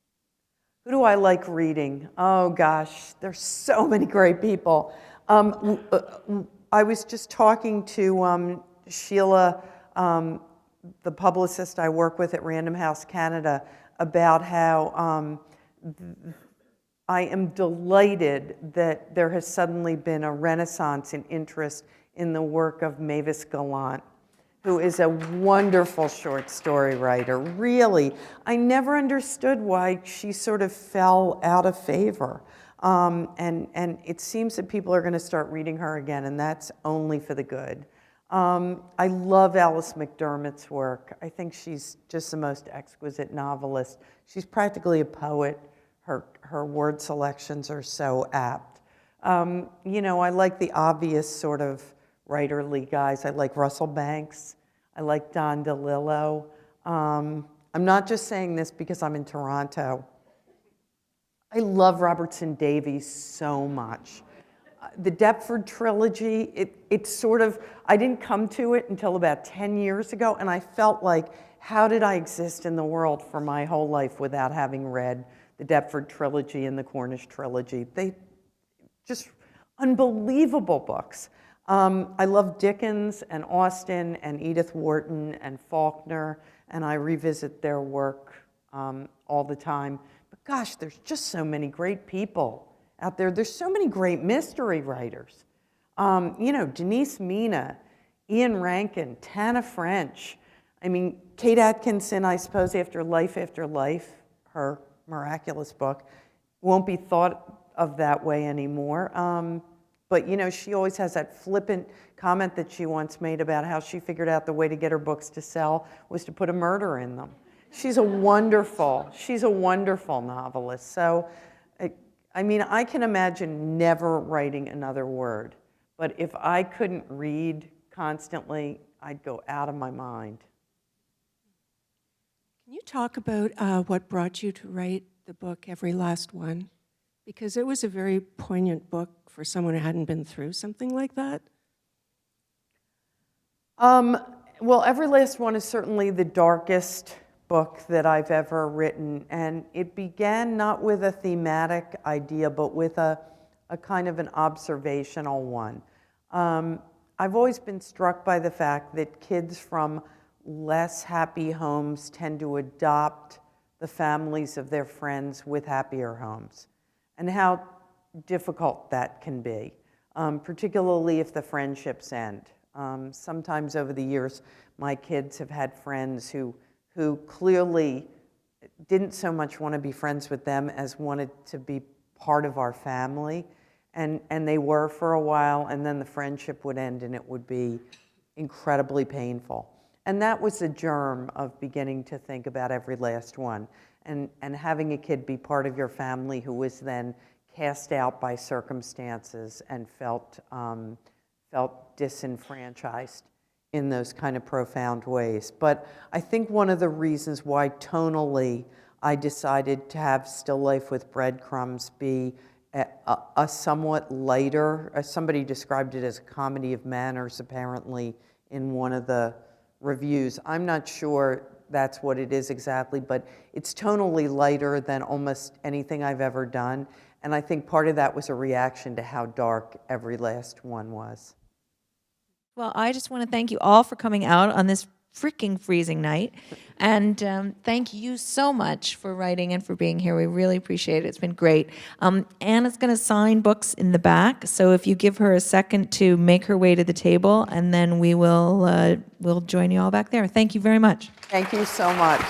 Who do I like reading? Oh gosh, there's so many great people. I was just talking to Sheila, the publicist I work with at Random House Canada, about how I am delighted that there has suddenly been a renaissance in interest in the work of Mavis Gallant, who is a wonderful short story writer. Really, I never understood why she sort of fell out of favor. And it seems that people are going to start reading her again, and that's only for the good. I love Alice McDermott's work. I think she's just the most exquisite novelist. She's practically a poet. Her word selections are so apt. You know, I like the obvious sort of writerly guys. I like Russell Banks. I like Don DeLillo. I'm not just saying this because I'm in Toronto. I love Robertson Davies so much. The Deptford trilogy, it's sort of, I didn't come to it until about 10 years ago, and I felt like, how did I exist in the world for my whole life without having read the Deptford trilogy and the Cornish trilogy? They just unbelievable books. I love Dickens and Austen and Edith Wharton and Faulkner, and I revisit their work all the time. But gosh, there's just so many great people out there. There's so many great mystery writers. You know, Denise Mina, Ian Rankin, Tana French. I mean, Kate Atkinson, I suppose, After Life, her miraculous book, won't be thought of that way anymore. But you know, she always has that flippant comment that she once made about how she figured out the way to get her books to sell was to put a murder in them. She's a wonderful novelist. So, I mean, I can imagine never writing another word. But if I couldn't read constantly, I'd go out of my mind. Can you talk about what brought you to write the book, Every Last One? Because it was a very poignant book for someone who hadn't been through something like that. Well, Every Last One is certainly the darkest book that I've ever written, and it began not with a thematic idea, but with a kind of an observational one. I've always been struck by the fact that kids from less happy homes tend to adopt the families of their friends with happier homes, and how difficult that can be, particularly if the friendships end. Sometimes over the years, my kids have had friends who clearly didn't so much want to be friends with them as wanted to be part of our family. And they were for a while, and then the friendship would end and it would be incredibly painful. And that was the germ of beginning to think about every last one. And having a kid be part of your family who was then cast out by circumstances and felt disenfranchised in those kind of profound ways. But I think one of the reasons why tonally I decided to have Still Life with Breadcrumbs be a somewhat lighter, somebody described it as a comedy of manners apparently in one of the reviews. I'm not sure that's what it is exactly, but it's tonally lighter than almost anything I've ever done. And I think part of that was a reaction to how dark every last one was. Well, I just want to thank you all for coming out on this freaking freezing night. And thank you so much for writing and for being here. We really appreciate it. It's been great. Anna's going to sign books in the back. So if you give her a second to make her way to the table, and then we'll join you all back there. Thank you very much. Thank you so much.